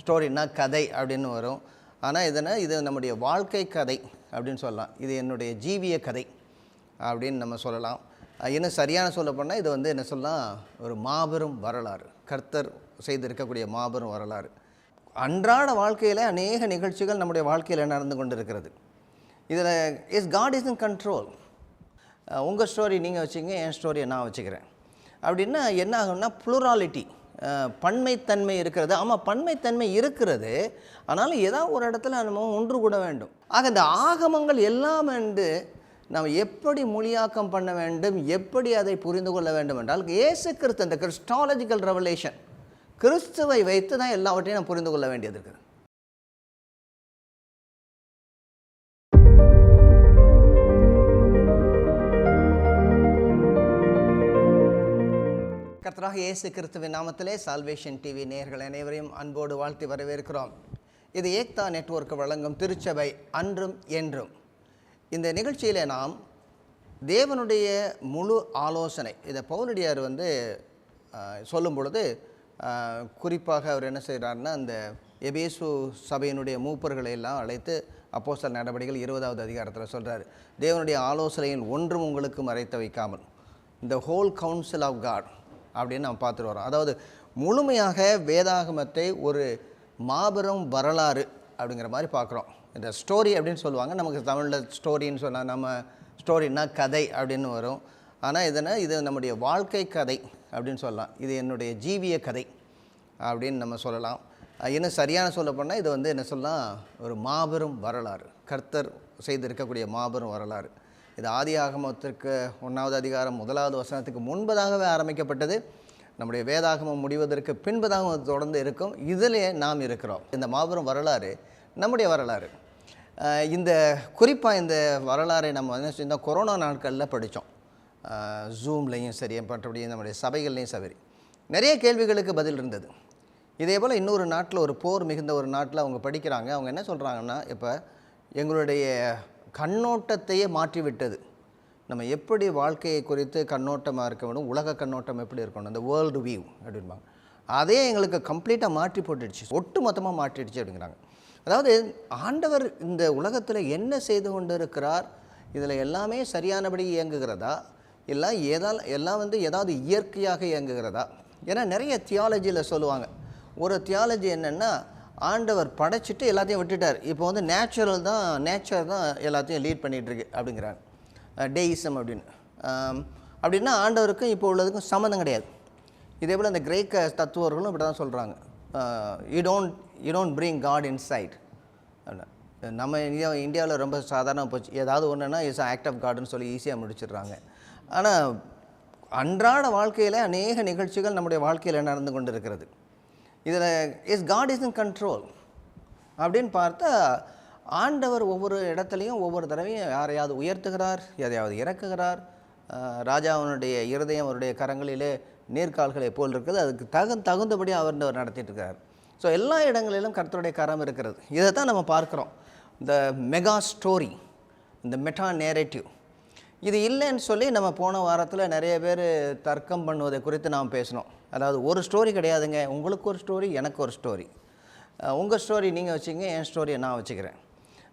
ஸ்டோரினா கதை அப்படின்னு வரும். ஆனால் இது நம்முடைய வாழ்க்கை கதை அப்படின்னு சொல்லலாம். இது என்னுடைய ஜீவிய கதை அப்படின்னு நம்ம சொல்லலாம். இன்னும் சரியான சொல்லப்போனால் இது என்ன சொல்லலாம், ஒரு மாபெரும் வரலாறு, கர்த்தர் செய்திருக்கக்கூடிய மாபெரும் வரலாறு. அன்றாட வாழ்க்கையில் அநேக நிகழ்ச்சிகள் நம்முடைய வாழ்க்கையில் நடந்து கொண்டு இருக்கிறது. இதில் காட் இஸ் இன் கண்ட்ரோல். உங்கள் ஸ்டோரி நீங்கள் வச்சுங்க, என் ஸ்டோரியை நான் வச்சுக்கிறேன் அப்படின்னா என்ன ஆகும்னா ப்ளூராலிட்டி, பன்மைத்தன்மை இருக்கிறது. ஆமாம், பன்மைத்தன்மை இருக்கிறது. ஆனாலும் ஏதாவது ஒரு இடத்துல நம்ம ஒன்று கூட வேண்டும். ஆக இந்த ஆகமங்கள் எல்லாம் நாம் எப்படி மொழியாக்கம் பண்ண வேண்டும், எப்படி அதை புரிந்து கொள்ள வேண்டும் என்றால் இயேசு கிறிஸ்து, அந்த கிறிஸ்டாலஜிக்கல் ரெவலேஷன், கிறிஸ்துவை வைத்து தான் எல்லாவற்றையும் நாம் புரிந்து கொள்ள வேண்டியது இருக்குது. கர்த்தராகிய இயேசு கிறிஸ்துவின் நாமத்திலே சால்வேஷன் டிவி நேயர்கள் அனைவரையும் அன்போடு வாழ்த்தி வரவேற்கிறோம். இது ஏக்தா நெட்வொர்க் வழங்கும் திருச்சபை அன்றும் என்றும். இந்த நிகழ்ச்சியில் நாம் தேவனுடைய முழு ஆலோசனை, இதை பவுலடியார் சொல்லும் பொழுது குறிப்பாக அவர் என்ன செய்கிறாருன்னா, அந்த எபேசு சபையினுடைய மூப்பர்களை எல்லாம் அழைத்து அப்போஸ்தலர் நடவடிக்கைகள் 20வது அதிகாரத்தில் சொல்கிறார், தேவனுடைய ஆலோசனையில் ஒன்றும் உங்களுக்கு மறைத்து வைக்காமல், இந்த ஹோல் கவுன்சில் ஆஃப் காட் அப்படின்னு நம்ம பார்த்துட்டு வரோம். அதாவது முழுமையாக வேதாகமத்தை ஒரு மாபெரும் வரலாறு அப்படிங்கிற மாதிரி பார்க்குறோம். இந்த ஸ்டோரி அப்படின்னு சொல்லுவாங்க. நமக்கு தமிழில் ஸ்டோரின்னு சொன்னால் நம்ம ஸ்டோரினா கதை அப்படின்னு வரும். ஆனால் இது நம்முடைய வாழ்க்கை கதை அப்படின்னு சொல்லலாம். இது என்னுடைய ஜீவிய கதை அப்படின்னு நம்ம சொல்லலாம். இன்னும் சரியான சொல்லப்போனால் இது என்ன சொல்லலாம், ஒரு மாபெரும் வரலாறு, கர்த்தர் செய்திருக்கக்கூடிய மாபெரும் வரலாறு. இது ஆதியாகமத்திற்கு 1வது அதிகாரம் 1வது வசனத்துக்கு முன்பதாகவே ஆரம்பிக்கப்பட்டது. நம்முடைய வேதாகமம் முடிவதற்கு பின்பதாக தொடர்ந்து இருக்கும். இதிலே நாம் இருக்கிறோம். இந்த மாபெரும் வரலாறு நம்முடைய வரலாறு. குறிப்பாக இந்த வரலாறை நம்ம இந்த கொரோனா நாட்களில் படித்தோம். ஜூம்லேயும் சரி, மற்றபடி நம்முடைய சபைகள்லேயும் சரி, நிறைய கேள்விகளுக்கு பதில் இருந்தது. இதே போல் இன்னொரு நாட்டில், ஒரு போர் மிகுந்த ஒரு நாட்டில் அவங்க படிக்கிறாங்க. அவங்க என்ன சொல்கிறாங்கன்னா, இப்போ எங்களுடைய கண்ணோட்டத்தையே மாற்றிவிட்டது. நம்ம எப்படி வாழ்க்கையை குறித்து கண்ணோட்டமாக இருக்க வேண்டும், உலக கண்ணோட்டம் எப்படி இருக்கணும், அந்த வேர்ல்டு வியூ அப்படின்பாங்க, அதே எங்களுக்கு கம்ப்ளீட்டாக மாற்றி போட்டுடுச்சு, ஒட்டு மொத்தமாக மாற்றிடுச்சு அப்படிங்கிறாங்க. அதாவது ஆண்டவர் இந்த உலகத்தில் என்ன செய்து கொண்டு இருக்கிறார், இதில் எல்லாமே சரியானபடி இயங்குகிறதா, இல்லை எல்லாம் ஏதாவது இயற்கையாக இயங்குகிறதா? ஏன்னா நிறைய தியாலஜியில் சொல்லுவாங்க. ஒரு தியாலஜி என்னென்னா, ஆண்டவர் படைச்சிட்டு எல்லாத்தையும் விட்டுட்டார், இப்போ நேச்சர் தான் எல்லாத்தையும் லீட் பண்ணிகிட்ருக்கு அப்படிங்கிறாங்க. டெயிசம் அப்படின்னா ஆண்டவருக்கும் இப்போ உள்ளதுக்கும் சம்மந்தம் கிடையாது. இதே போல் இந்த கிரேக்க தத்துவர்களும் இப்படி தான் சொல்கிறாங்க. You don't bring god inside. நம்ம இந்தியாவில் ரொம்ப சாதாரணமாக போச்சு. ஏதாவது ஒன்றுனா இட்ஸ் ஆக்ட் ஆஃப் காட்னு சொல்லி ஈஸியாக முடிச்சிடுறாங்க. ஆனால் அன்றாட வாழ்க்கையில் அநேக நிகழ்ச்சிகள் நம்முடைய வாழ்க்கையில் நடந்து கொண்டு இருக்கிறது. இதில் காட் இஸ் இன் கண்ட்ரோல் அப்படின்னு பார்த்தா, ஆண்டவர் ஒவ்வொரு இடத்துலையும் ஒவ்வொரு தடவையும் யாரையாவது உயர்த்துகிறார், எதையாவது இறக்குகிறார். ராஜாவினுடைய இருதயம் அவருடைய கரங்களிலே நீர்க்கால்களை போல் இருக்குது. அதுக்கு தகுந்தபடி அவர் நடத்திட்டு இருக்கிறார். ஸோ எல்லா இடங்களிலும் கர்த்தருடைய கரம் இருக்கிறது. இதை தான் நம்ம பார்க்குறோம். இந்த மெகா ஸ்டோரி, இந்த மெட்டா நேரேட்டிவ், இது இல்லைன்னு சொல்லி நம்ம போன வாரத்தில் நிறைய பேர் தர்க்கம் பண்ணுவதை குறித்து நாம் பேசினோம். அதாவது ஒரு ஸ்டோரி கிடையாதுங்க, உங்களுக்கு ஒரு ஸ்டோரி, எனக்கு ஒரு ஸ்டோரி, உங்கள் ஸ்டோரி நீங்கள் வச்சுங்க, என் ஸ்டோரியை நான் வச்சுக்கிறேன்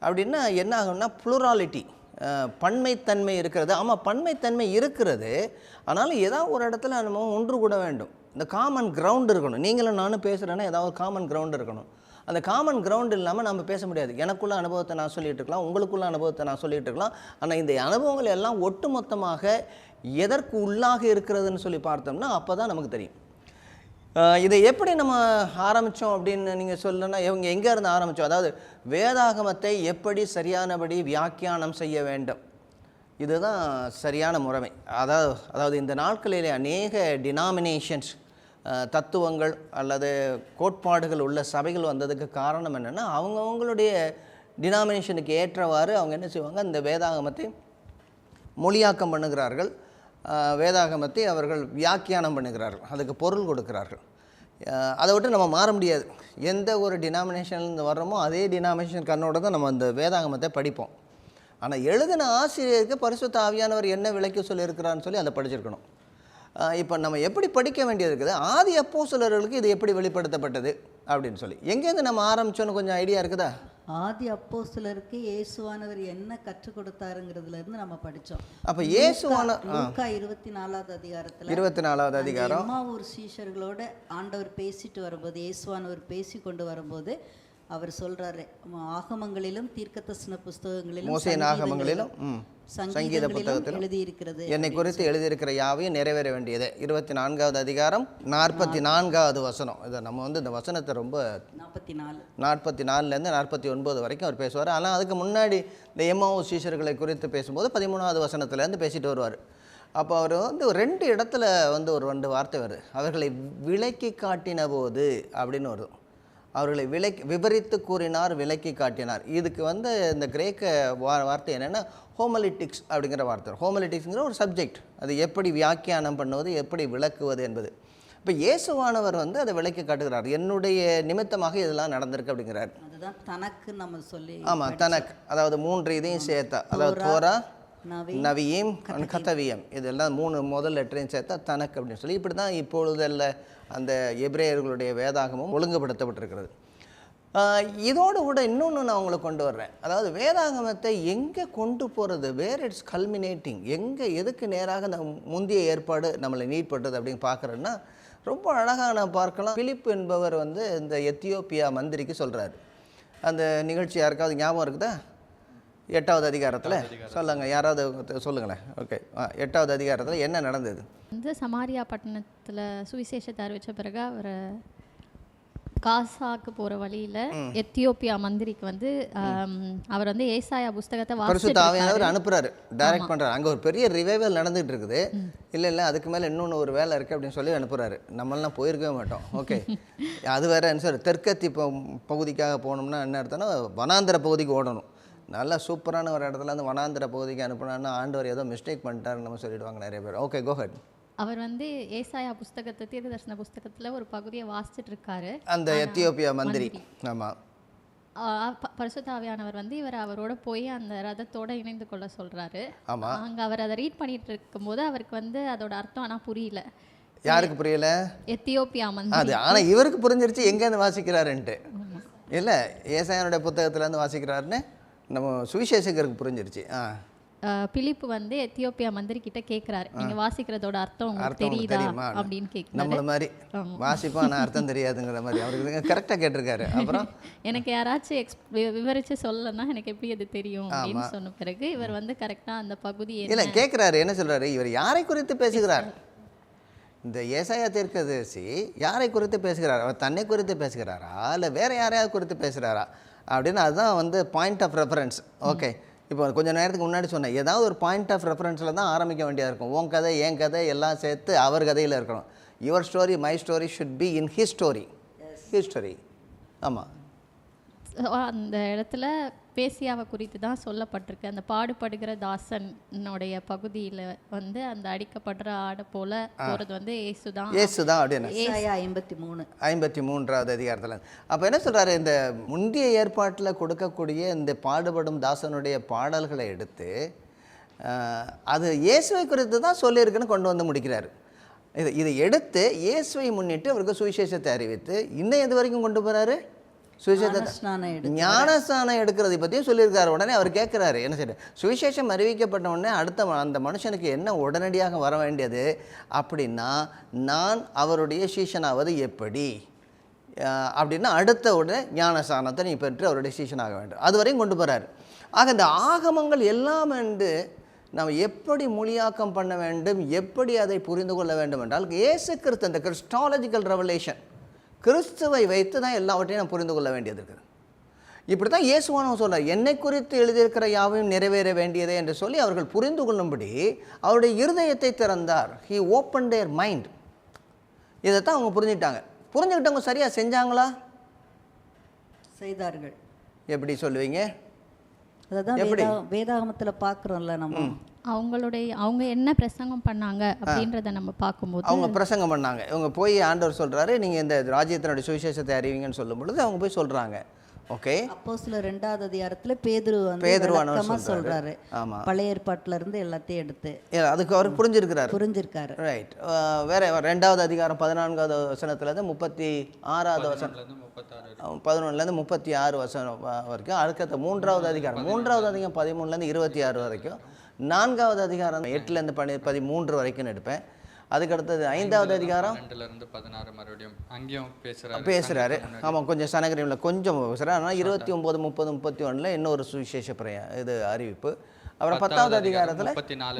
அப்படின்னா என்ன ஆகும்னா ப்ளூராலிட்டி, பன்மைத்தன்மை இருக்கிறது. ஆமாம், பன்மைத்தன்மை இருக்கிறது. ஆனாலும் ஏதாவது ஒரு இடத்துல நம்ம ஒன்று கூட வேண்டும். இந்த காமன் கிரவுண்ட் இருக்கணும். நீங்களும் நானும் பேசுகிறேன்னா ஏதாவது காமன் கிரவுண்ட் இருக்கணும். அந்த காமன் கிரவுண்ட் இல்லாமல் நம்ம பேச முடியாது. எனக்குள்ள அனுபவத்தை நான் சொல்லிகிட்டு இருக்கலாம், உங்களுக்குள்ள அனுபவத்தை நான் சொல்லிகிட்டு இருக்கலாம். ஆனால் இந்த அனுபவங்கள் எல்லாம் ஒட்டுமொத்தமாக எதற்கு உள்ளாக இருக்கிறதுன்னு சொல்லி பார்த்தோம்னா அப்போ தான் நமக்கு தெரியும். இதை எப்படி நம்ம ஆரம்பித்தோம் அப்படின்னு நீங்கள் சொல்லணும்னா, இவங்க எங்கே இருந்து ஆரம்பித்தோம், அதாவது வேதாகமத்தை எப்படி சரியானபடி வியாக்கியானம் செய்ய வேண்டும், இதுதான் சரியான முறைமை. அதாவது இந்த நாட்களிலே அநேக டினாமினேஷன்ஸ், தத்துவங்கள் அல்லது கோட்பாடுகள் உள்ள சபைகள் வந்ததுக்கு காரணம் என்னென்னா, அவங்களுடைய டினாமினேஷனுக்கு ஏற்றவாறு அவங்க என்ன செய்வாங்க, இந்த வேதாகமத்தை மொழியாக்கம் பண்ணுகிறார்கள், வேதாகமத்தை அவர்கள் வியாக்கியானம் பண்ணுகிறார்கள், அதுக்கு பொருள் கொடுக்கிறார்கள். அதை விட்டு நம்ம மாற முடியாது. எந்த ஒரு டினாமினேஷன்லேருந்து வர்றோமோ அதே டினாமினேஷன் கண்ணோட தான் நம்ம அந்த வேதாகமத்தை படிப்போம். ஆனால் எழுதின ஆசிரியருக்கு பரிசுத்த ஆவியானவர் என்ன விளக்கி சொல்லியிருக்கிறான்னு சொல்லி அதை படிச்சிருக்கணும். இப்போ நம்ம எப்படி படிக்க வேண்டியது இருக்குது, ஆதி அப்போஸ்தலர்களுக்கு இது எப்படி வெளிப்படுத்தப்பட்டது அப்படின்னு சொல்லி எங்கேருந்து நம்ம ஆரம்பிச்சோன்னு கொஞ்சம் ஐடியா இருக்குதா? ஆதி அப்போஸ்தலருக்கு இயேசுவானவர் என்ன கற்றுக் கொடுத்தாருங்கிறதுல இருந்து நம்ம படிச்சோம். அப்போ இயேசுவான லூக்கா 24வது அதிகாரத்துல 24வது அதிகாரம் எம்மாவூர் சீஷர்களோட ஆண்டவர் பேசிட்டு வரும்போது, இயேசுவானவர் பேசி கொண்டு வரும்போது அவர் சொல்றாரு, ஆகமங்களிலும் தீர்க்கதரிசன புஸ்தகங்களிலும் மோசேயின் ஆகமங்களிலும் சங்கீத புத்தகத்திலும் எழுதியிருக்கிறது என்னை குறித்து எழுதியிருக்கிற யாவையும் நிறைவேற வேண்டியது. 24வது அதிகாரம் 44வது வசனம். இதை நம்ம இந்த வசனத்தை ரொம்ப 44லேருந்து 49 வரைக்கும் அவர் பேசுவார். ஆனால் அதுக்கு முன்னாடி இந்த எம்மாவூர் சீஷர்களை குறித்து பேசும்போது 13வது வசனத்துலேருந்து பேசிட்டு வருவார். அப்போ அவர் 2 இடத்துல ஒரு 2 வார்த்தை வருது. அவர்களை விலக்கி காட்டின போது அப்படின்னு வருது. அவர்களை விபரித்து கூறினார், விலக்கி காட்டினார். இதுக்கு இந்த கிரேக்க வார்த்தை என்னென்னா ஹோமலிட்டிக்ஸ் அப்படிங்கிற வார்த்தை. ஹோமலிட்டிக்ஸுங்கிற ஒரு சப்ஜெக்ட். அது எப்படி வியாக்கியானம் பண்ணுவது, எப்படி விளக்குவது என்பது. இப்போ இயேசுவானவர் அதை விளக்கி காட்டுகிறார். என்னுடைய நிமித்தமாக இதெல்லாம் நடந்திருக்கு அப்படிங்கிறார். அதுதான் தனக்கு நம்ம சொல்லி. ஆமாம், தனக்கு. அதாவது 3 இதையும் சேர்த்தா, அதாவது தோரா, நவியம், கதவியம், இதெல்லாம் 3 முதல் லெட்டரையும் சேர்த்தா தனக்கு அப்படின்னு சொல்லி இப்படி தான் இப்பொழுதல்ல அந்த எபிரேயர்களுடைய வேதாகமும் ஒழுங்குபடுத்தப்பட்டிருக்கிறது. இதோடு கூட இன்னொன்று நான் உங்களை கொண்டு வர்றேன். அதாவது வேதாகமத்தை எங்கே கொண்டு போகிறது, வேர் இட்ஸ் கல்மினேட்டிங், எதுக்கு நேராக அந்த முந்தைய ஏற்பாடு நம்மளை நீட்பட்டது அப்படின்னு பார்க்குறேன்னா ரொம்ப அழகாக நான் பார்க்கலாம். பிலிப் என்பவர் இந்த எத்தியோப்பியா மந்திரிக்கு சொல்கிறார். அந்த நிகழ்ச்சி யாருக்காவது ஞாபகம் இருக்குதா? 8வது அதிகாரத்தில் சொல்லுங்கள், யாராவது சொல்லுங்களேன். ஓகே, 8வது அதிகாரத்தில் என்ன நடந்தது? சமாரியா பட்டணத்தில் சுவிசேஷத்தை அறிவித்த பிறகு அவர் காசாக்கு போகிற வழியில் எத்தியோப்பியா மந்திரிக்கு அவர் ஏசாயா புஸ்தகத்தை பரிசுத்த அனுப்புறாரு, டைரக்ட் பண்ணுறாரு. அங்கே ஒரு பெரிய ரிவைவல் நடந்துகிட்டு இருக்குது. இல்லை அதுக்கு மேலே இன்னொன்று ஒரு வேலை இருக்குது அப்படின்னு சொல்லி அனுப்புகிறாரு. நம்மளாம் போயிருக்கவே மாட்டோம். ஓகே, அது வேறு சார். தெற்கத்தி பகுதிக்காக போகணும்னா என்ன அர்த்தம்னா வனாந்திர பகுதிக்கு ஓடணும். நல்லா சூப்பரான ஒரு இடத்துல வனாந்திர பகுதிக்கு அனுப்புனான்னா ஆண்டவர் ஏதோ மிஸ்டேக் பண்ணிட்டாருன்னு நம்ம சொல்லிடுவாங்க நிறைய பேர். ஓகே, கோ ஹெட். அவர் ஏசாயா புஸ்தகத்தை, தீர்க்கதரிசன புஸ்தகத்தில் ஒரு பகுதியை வாசிச்சுட்டு இருக்காரு, அந்த எத்தியோப்பியா மந்திரி. ஆமாம், பரிசுத்த ஆவியானவர் இவர் அவரோட போய் அந்த ரதத்தோட இணைந்து கொள்ள சொல்றாரு. ஆமாம், அங்கே அவர் அதை ரீட் பண்ணிட்டு இருக்கும்போது அவருக்கு அதோட அர்த்தம் ஆனால் புரியல. யாருக்கு புரியல? எத்தியோப்பியா மந்திரி. அது ஆனால் இவருக்கு புரிஞ்சிருச்சு எங்கேருந்து வாசிக்கிறாருன்ட்டு. இல்லை, ஏசாயானுடைய புத்தகத்துலேருந்து வாசிக்கிறாருன்னு நம்ம சுவிசேஷகருக்கு புரிஞ்சிருச்சு. பிலிப்பு எத்தியோப்பியா மந்திரி கிட்ட கேட்குறாரு, நீங்க வாசிக்கிறதோட அர்த்தம் உங்களுக்கு தெரியுதா அப்படின்னு கேட்குறாரு. நம்மள மாதிரி வாசிப்பா ஆனால் அர்த்தம் தெரியாதுங்கிற மாதிரி அவருக்கு கரெக்டாக கேட்டிருக்காரு. அப்புறம் எனக்கு யாராச்சும் விவரிச்சு சொல்லலைன்னா எனக்கு எப்படி அது தெரியும் அப்படின்னு சொன்ன பிறகு இவர் கரெக்டாக அந்த பகுதி இல்லை கேட்குறாரு. என்ன சொல்றாரு? இவர் யாரை குறித்து பேசுகிறார்? இந்த ஏசாயா தீர்க்கதரிசி யாரை குறித்து பேசுகிறார்? அவர் தன்னை குறித்து பேசுகிறாரா இல்லை வேற யாரையாவது குறித்து பேசுகிறாரா அப்படின்னு அதுதான் பாயிண்ட் ஆஃப் ரெஃபரன்ஸ். ஓகே, இப்போ கொஞ்சம் நேரத்துக்கு முன்னாடி சொன்னேன், ஏதாவது ஒரு பாயிண்ட் ஆஃப் ரெஃபரன்ஸில் தான் ஆரம்பிக்க வேண்டியதாக இருக்கும். உன் கதை என் கதை எல்லாம் சேர்த்து அவர் கதையில் இருக்கணும். Your story my story should be in his story. History. ஆமாம், அந்த இடத்துல பேசியாவை குறித்து தான் சொல்லப்பட்டிருக்கு. அந்த பாடுபடுகிற தாசனுடைய பகுதியில் அந்த அடிக்கப்படுற ஆடை போல போகிறது இயேசுதான் அப்படின்னு 53வது அதிகாரத்தில். அப்போ என்ன சொல்கிறாரு? இந்த முந்தைய ஏற்பாட்டில் கொடுக்கக்கூடிய இந்த பாடுபடும் தாசனுடைய பாடல்களை எடுத்து அது இயேசுவை குறித்து தான் சொல்லியிருக்குன்னு கொண்டு முடிக்கிறார். இதை எடுத்து இயேசுவை முன்னிட்டு அவருக்கு சுவிசேஷத்தை அறிவித்து இன்னும் எது வரைக்கும் கொண்டு போகிறாரு? ஞானஸ்நானம் எடுக்கிறதை பற்றியும் சொல்லியிருக்காரு. உடனே அவர் கேட்குறாரு, என்ன செய்ய சுவிசேஷம் அறிவிக்கப்பட்ட உடனே அடுத்த அந்த மனுஷனுக்கு என்ன உடனடியாக வர வேண்டியது அப்படின்னா, நான் அவருடைய சீஷனாவது எப்படி அப்படின்னா அடுத்த உடனே ஞானஸ்நானத்தை நீ பெற்று அவருடைய சீஷனாக வேண்டும். அது வரையும் கொண்டு போகிறாரு. ஆக இந்த ஆகமங்கள் எல்லாம் நம்ம எப்படி மொழியாக்கம் பண்ண வேண்டும், எப்படி அதை புரிந்து கொள்ள வேண்டும் என்றால் இயேசு கிறிஸ்து, அந்த கிறிஸ்டாலஜிக்கல் ரெவலேஷன், கிறிஸ்துவை வைத்து தான் எல்லாவற்றையும் நான் புரிந்து கொள்ள வேண்டியது இருக்குது. இப்படி தான் இயேசுவானவர் சொல்கிறார், என்னை குறித்து எழுதியிருக்கிற யாவையும் நிறைவேற வேண்டியதே என்று சொல்லி அவர்கள் புரிந்து கொள்ளும்படி அவருடைய இருதயத்தை திறந்தார். He open their mind. இதைத்தான் அவங்க புரிஞ்சுக்கிட்டாங்க. புரிஞ்சுக்கிட்டவங்க சரியாக செஞ்சாங்களா? செய்தார்கள். எப்படி சொல்லுவீங்க? அதான் வேதாகமத்தில் பார்க்குறோம்ல நம்ம, அவங்க என்ன பிரசங்கம் பண்ணாங்க அப்படின்றத நம்ம பார்க்கும்போது, அவங்க பிரசங்கம் பண்ணாங்க. இவங்க போய் ஆண்டவர் சொல்கிறாரு, நீங்கள் இந்த ராஜ்யத்தினுடைய சுவிசேஷத்தை அறிவிங்கன்னு சொல்லும் பொழுது அவங்க போய் சொல்கிறாங்க. ஓகே, அப்போஸ்தலர் 2வது அதிகாரத்துல பேதுரு வந்து பேதுருவானவர் விளக்கமா சொல்றாரு. சொல்றாரு. ஆமா, பழைய ஏற்பாட்டுல இருந்து எல்லாத்தையும் எடுத்து அதுக்கு அவர் புரிஞ்சிருக்கிறாரு. ரைட். வேற 2வது அதிகாரம் 14வது வசனத்துலேருந்து 36வது வசனம், 11லேருந்து 36 வசனம் வரைக்கும். அடுத்த 3வது அதிகாரம் 13லேருந்து 26 வரைக்கும். 4வது அதிகாரம் 8லேருந்து 13 வரைக்கும் எடுப்பேன். அதுக்கடுத்தது 5வது அதிகாரம் 2லேருந்து 16 மறுபடியும் அங்கேயும் பேசுகிறாரு. ஆமாம், கொஞ்சம் சனகரியில் கொஞ்சம் பேசுகிறார். ஆனால் 29, 30, 31 இன்னொரு சுவிசேஷ இது அறிவிப்பு. அப்புறம் 10வது அதிகாரத்தில்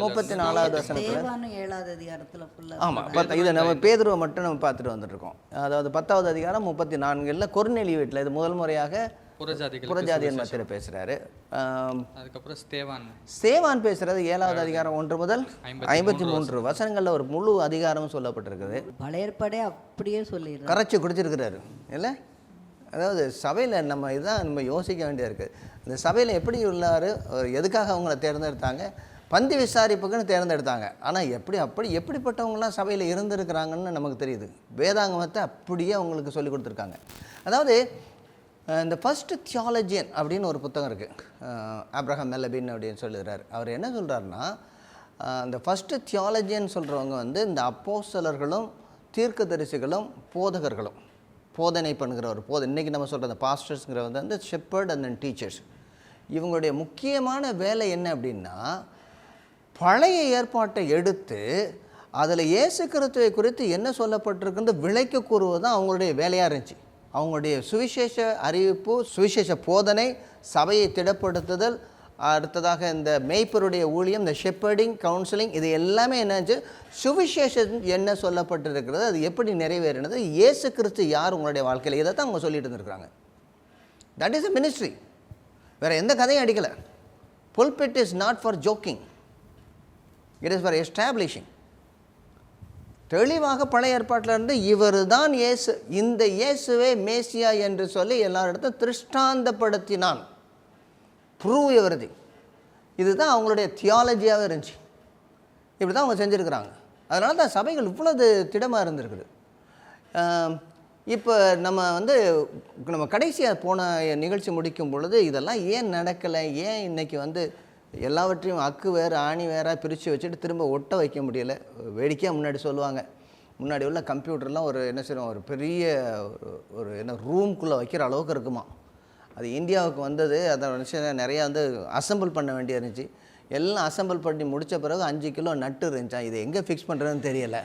34வது வசனத்தில், தேவானும் 7வது அதிகாரத்துல ஃபுல்லா. ஆமாம், இதை நம்ம பேதுருவை மட்டும் நம்ம பார்த்துட்டு வந்துட்டுருக்கோம். அதாவது 10வது அதிகாரம் 34 கொர்நேலியு வீட்டில் இது முதல் முறையாக புறஜாதியன் மத்தியில் பேசுகிறாரு. அதுக்கப்புறம் ஸ்தேவான் பேசுகிறது 7வது அதிகாரம் 1 முதல் 53 வசனங்களில் ஒரு முழு அதிகாரமும் சொல்லப்பட்டிருக்குது. பழைய ஏற்பாடே அப்படியே சொல்லிடுறாரு, கரைச்சி குடிச்சிருக்கிறாரு இல்லை. அதாவது சபையில் நம்ம யோசிக்க வேண்டியது இருக்குது. இந்த சபையில் எப்படி உள்ளார், எதுக்காக அவங்கள தேர்ந்தெடுத்தாங்க, பந்தி விசாரிப்புக்குன்னு தேர்ந்தெடுத்தாங்க. ஆனால் எப்படிப்பட்டவங்களாம் சபையில் இருந்திருக்கிறாங்கன்னு நமக்கு தெரியுது. வேதாங்கமத்தை அப்படியே அவங்களுக்கு சொல்லி கொடுத்துருக்காங்க. அதாவது இந்த ஃபஸ்ட்டு தியாலஜியன் அப்படின்னு ஒரு புத்தகம் இருக்குது, ஆப்ரஹாம் மெல்லபின் அப்படின்னு சொல்லுகிறார். அவர் என்ன சொல்கிறாருன்னா, இந்த ஃபஸ்ட்டு தியாலஜியன் சொல்கிறவங்க வந்து இந்த அப்போஸ்தலர்களும் தீர்க்கதரிசிகளும் போதகர்களும், போதனை பண்ணுகிறவர், இன்றைக்கி நம்ம சொல்கிற அந்த பாஸ்டர்ஸுங்கிறவங்க வந்து ஷெப்பர்ட் அண்ட் தென் டீச்சர்ஸ். இவங்களுடைய முக்கியமான வேலை என்ன அப்படின்னா, பழைய ஏற்பாட்டை எடுத்து அதில் இயேசு கிறிஸ்துவை குறித்து என்ன சொல்லப்பட்டிருக்குன்னு விளக்கி கூறுவது தான் அவங்களுடைய வேலையாக இருந்துச்சு. அவங்களுடைய சுவிசேஷ அறிவிப்பு, சுவிசேஷ போதனை, சபையை திடப்படுத்துதல், அடுத்ததாக இந்த மேய்ப்பருடைய ஊழியம், இந்த ஷெப்பர்டிங், கவுன்சிலிங், இது எல்லாமே என்னாச்சு, சுவிசேஷம் என்ன சொல்லப்பட்டிருக்கிறது, அது எப்படி நிறைவேறினது, இயேசு கிறிஸ்து யார் உங்களுடைய வாழ்க்கையில், இதை தான் அவங்க சொல்லிட்டு இருந்திருக்காங்க. That is a ministry. வேறு எந்த கதையும் அடிக்கலை. Pulpit is not for joking, it is for establishing. தெளிவாக பழைய ஏற்பாட்டிலிருந்து இவர் தான் இயேசு, இந்த இயேசுவே மேசியா என்று சொல்லி எல்லாரிடத்தும் திருஷ்டாந்தப்படுத்தினான். ப்ரூவ் எவரிதி. இதுதான் அவங்களுடைய தியாலஜியாகவே இருந்துச்சு. இப்படி தான் அவங்க செஞ்சுருக்கிறாங்க. அதனால தான் சபைகள் இவ்வளவு திடமாக இருந்திருக்குது. இப்போ நம்ம கடைசியாக போன நிகழ்ச்சி முடிக்கும் பொழுது இதெல்லாம் ஏன் நடக்கலை, ஏன் இன்றைக்கி எல்லாவற்றையும் அக்கு வேறு ஆணி வேறாக பிரித்து வச்சுட்டு திரும்ப ஒட்ட வைக்க முடியலை. வேடிக்கையாக முன்னாடி சொல்லுவாங்க, முன்னாடி உள்ள கம்ப்யூட்டர்லாம் ஒரு பெரிய ரூம்குள்ளே வைக்கிற அளவுக்கு இருக்குமா. அது இந்தியாவுக்கு வந்தது, அதை நிறையா அசம்பிள் பண்ண வேண்டிய இருந்துச்சு. எல்லாம் அசம்பிள் பண்ணி முடித்த பிறகு 5 கிலோ நட்டு இருந்துச்சா. இது எங்கே ஃபிக்ஸ் பண்ணுறதுன்னு தெரியலை.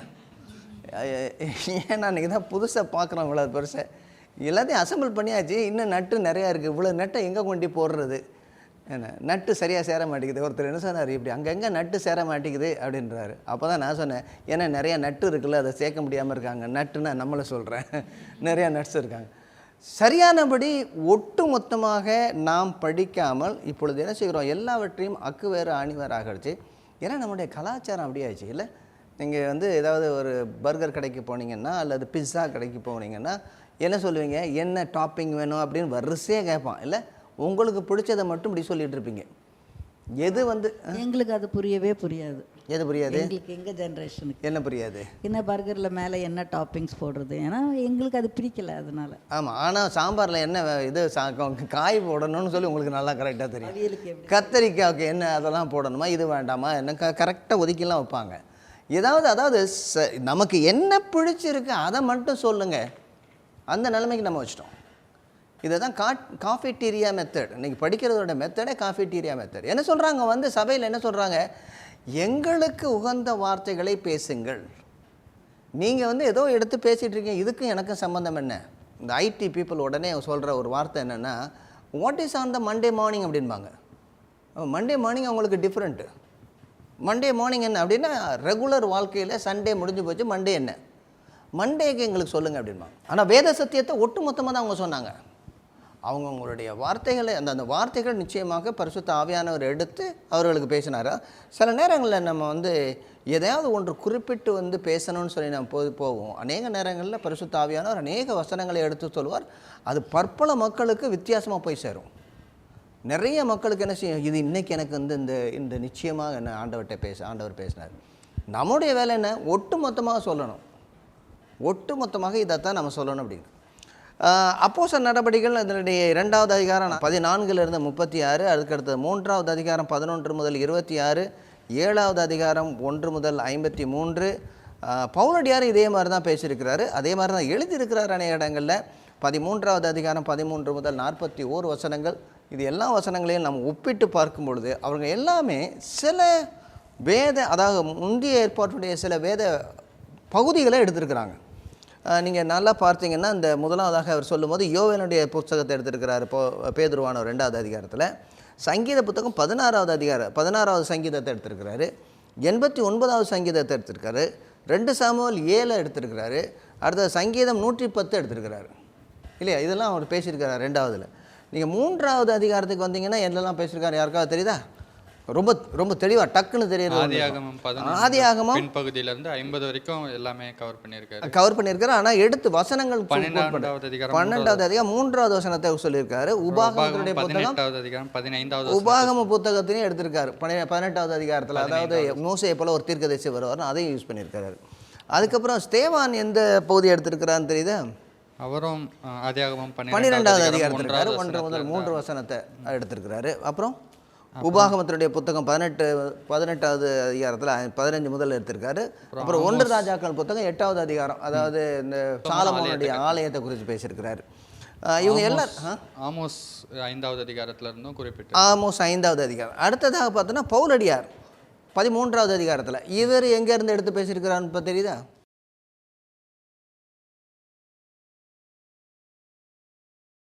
ஏன்னா இன்றைக்கி தான் புதுசாக பார்க்குறோம். இவ்வளோ பெருசாக எல்லாத்தையும் அசம்பிள் பண்ணியாச்சு, இன்னும் நட்டு நிறையா இருக்குது. இவ்வளோ நட்டை எங்கே கொண்டு போடுறது, நட்டு சரியாக சேர மாட்டேங்குது. ஒருத்தர் என்ன சொன்னார், இப்படி அங்கங்கே நட்டு சேர மாட்டேங்குது அப்படின்றாரு. அப்போ தான் நான் சொன்னேன், ஏன்னா நிறையா நட்டு இருக்குல்ல, அதை சேர்க்க முடியாமல் இருக்காங்க. நட்டுன்னு நம்மளை சொல்கிறேன், நிறையா நட்ஸ் இருக்காங்க. சரியானபடி ஒட்டு மொத்தமாக நாம் படிக்காமல் இப்பொழுது என்ன செய்கிறோம், எல்லாவற்றையும் அக்கு வேறு ஆணி வேறு ஆகிடுச்சு. ஏன்னா நம்முடைய கலாச்சாரம் அப்படி ஆயிடுச்சு இல்லை. நீங்கள் ஏதாவது ஒரு பர்கர் கடைக்கு போனீங்கன்னா அல்லது பிஸ்ஸா கடைக்கு போனீங்கன்னா என்ன சொல்லுவீங்க, என்ன டாப்பிங் வேணும் அப்படின்னு வரிசையாக கேட்பான் இல்லை. உங்களுக்கு பிடிச்சதை மட்டும் இப்படி சொல்லிட்டு இருப்பீங்க. எது எங்களுக்கு அது புரியவே புரியாது. எது புரியாது எங்களுக்கு, எங்கள் ஜென்ரேஷனுக்கு என்ன புரியாது, என்ன பர்கரில் மேலே என்ன டாப்பிங்ஸ் போடுறது, ஏன்னா எங்களுக்கு அது பிடிக்கல. அதனால ஆமாம். ஆனால் சாம்பாரில் என்ன காய் போடணும்னு சொல்லி உங்களுக்கு நல்லா கரெக்டாக தெரியும். கத்தரிக்காய்க்கு என்ன அதெல்லாம் போடணுமா, இது வேண்டாமா, என்ன கரெக்டாக ஒதுக்கிலாம் வைப்பாங்க. அதாவது நமக்கு என்ன பிடிச்சிருக்கு அதை மட்டும் சொல்லுங்கள், அந்த நிலைமைக்கு நம்ம வச்சிட்டோம். இதை தான் காஃபிடீரியா மெத்தட். இன்றைக்கி படிக்கிறதோட மெத்தடே காஃபிடீரியா மெத்தட். என்ன சொல்கிறாங்க, சபையில் என்ன சொல்கிறாங்க, எங்களுக்கு உகந்த வார்த்தைகளை பேசுங்கள். நீங்கள் ஏதோ எடுத்து பேசிகிட்டு இருக்கீங்க, இதுக்கும் எனக்கும் சம்மந்தம் என்ன. இந்த ஐடி பீப்புள் உடனே சொல்கிற ஒரு வார்த்தை என்னென்னா, what is on the Monday morning அப்படின்பாங்க. மண்டே மார்னிங் அவங்களுக்கு டிஃப்ரெண்ட்டு. மண்டே மார்னிங் என்ன அப்படின்னா, ரெகுலர் வாழ்க்கையில் சண்டே முடிஞ்சு போச்சு, மண்டே என்ன, மண்டேக்கு எங்களுக்கு சொல்லுங்கள் அப்படின்பாங்க. ஆனால் வேத சத்தியத்தை ஒட்டு மொத்தமாக தான் அவங்க சொன்னாங்க. அவங்களுடைய வார்த்தைகளை அந்த வார்த்தைகள் நிச்சயமாக பரிசுத்த ஆவியானவர் எடுத்து அவர்களுக்கு பேசினாரா. சில நேரங்களில் நம்ம எதையாவது ஒன்று குறிப்பிட்டு பேசணும்னு சொல்லி நம்ம போவோம். அநேக நேரங்களில் பரிசுத்த ஆவியானவர் அநேக வசனங்களை எடுத்து சொல்வார். அது பற்பல மக்களுக்கு வித்தியாசமாக போய் சேரும். நிறைய மக்களுக்கு என்ன செய்யும், இது இன்னைக்கு எனக்கு வந்து இந்த நிச்சயமாக என்ன ஆண்டவர் பேசினார். நம்முடைய வேலை என்ன, ஒட்டு மொத்தமாக சொல்லணும், ஒட்டு மொத்தமாக இதைத்தான் நம்ம சொல்லணும் அப்படின்னு. அப்போஸ்தலர் நடபடிகள் அதனுடைய 2வது அதிகாரம் 14 36, அதுக்கடுத்தது 3வது அதிகாரம் 11 முதல் 26, 7வது அதிகாரம் 1 முதல் 53. பவுலடியார் இதே மாதிரி தான் பேசியிருக்கிறாரு, அதே மாதிரி தான் எழுதியிருக்கிறார் அநேக இடங்களில். 13வது அதிகாரம் 13 முதல் 41 வசனங்கள். இது எல்லா வசனங்களையும் நம்ம ஒப்பிட்டு பார்க்கும் பொழுது அவங்க எல்லாமே சில அதாவது முந்தைய ஏற்பாட்டுடைய சில வேத பகுதிகளை எடுத்திருக்கிறாங்க. நீங்கள் நல்லா பார்த்தீங்கன்னா இந்த முதலாவதாக அவர் சொல்லும்போது யோவேலுடைய புத்தகத்தை எடுத்திருக்கிறார். பேதுருவானவர் 2வது அதிகாரத்தில். சங்கீத புத்தகம் 16வது சங்கீதத்தை எடுத்திருக்கிறாரு. 89வது சங்கீதத்தை எடுத்திருக்காரு. 2 சாமுவேல் 7 எடுத்திருக்கிறாரு. அடுத்த சங்கீதம் 110 எடுத்திருக்கிறாரு இல்லையா. இதெல்லாம் அவர் பேசியிருக்கிறார் 2வதுல. நீங்கள் 3வது அதிகாரத்துக்கு வந்தீங்கன்னா என்னெல்லாம் பேசியிருக்காரு யாருக்காவது தெரியுதா? ரொம்ப ரொம்ப தெளிவாக டக்குன்னு தெரியுது. ஆதியாகமம் பின்பகுதியிலிருந்து 50 வரைக்கும் எல்லாமே கவர் பண்ணியிருக்காரு. ஆனால் எடுத்து வசனங்கள் 12வது அதிகாரம் 3வது வசனத்தை சொல்லியிருக்காரு. உபாகமத்துடைய புத்தகம் 15வது உபாகம புத்தகத்திலையும் எடுத்திருக்காரு 18வது அதிகாரத்தில். அதாவது மோசேயை போல ஒரு தீர்க்கதரிசி வருவார்னு அதையும் யூஸ் பண்ணியிருக்காரு. அதுக்கப்புறம் ஸ்தேவான் எந்த பகுதி எடுத்திருக்கிறான்னு தெரியுதா? அவரும் ஆதியாகமம் 12வது அதிகாரத்தில் இருக்காரு. 1 முதல் 3 வசனத்தை எடுத்திருக்கிறாரு. அப்புறம் உபாகமத்தினுடைய புத்தகம் 18வது அதிகாரத்தில் 15 முதல் எடுத்திருக்காரு. அப்புறம் 1 ராஜாக்கள் புத்தகம் 8வது அதிகாரம், அதாவது இந்த சாலமோனுடைய ஆலயத்தை குறித்து பேசியிருக்கிறாரு. இவங்க எல்லாரும் ஆமோஸ் 5வது அதிகாரத்தில் இருந்தும் குறிப்பிட்டு ஆமோஸ் 5வது அதிகாரம். அடுத்ததாக பார்த்தோன்னா பவுலடியார் 13வது அதிகாரத்தில். இவர் எங்கேருந்து எடுத்து பேசியிருக்கிறான்னு இப்போ தெரியுதா?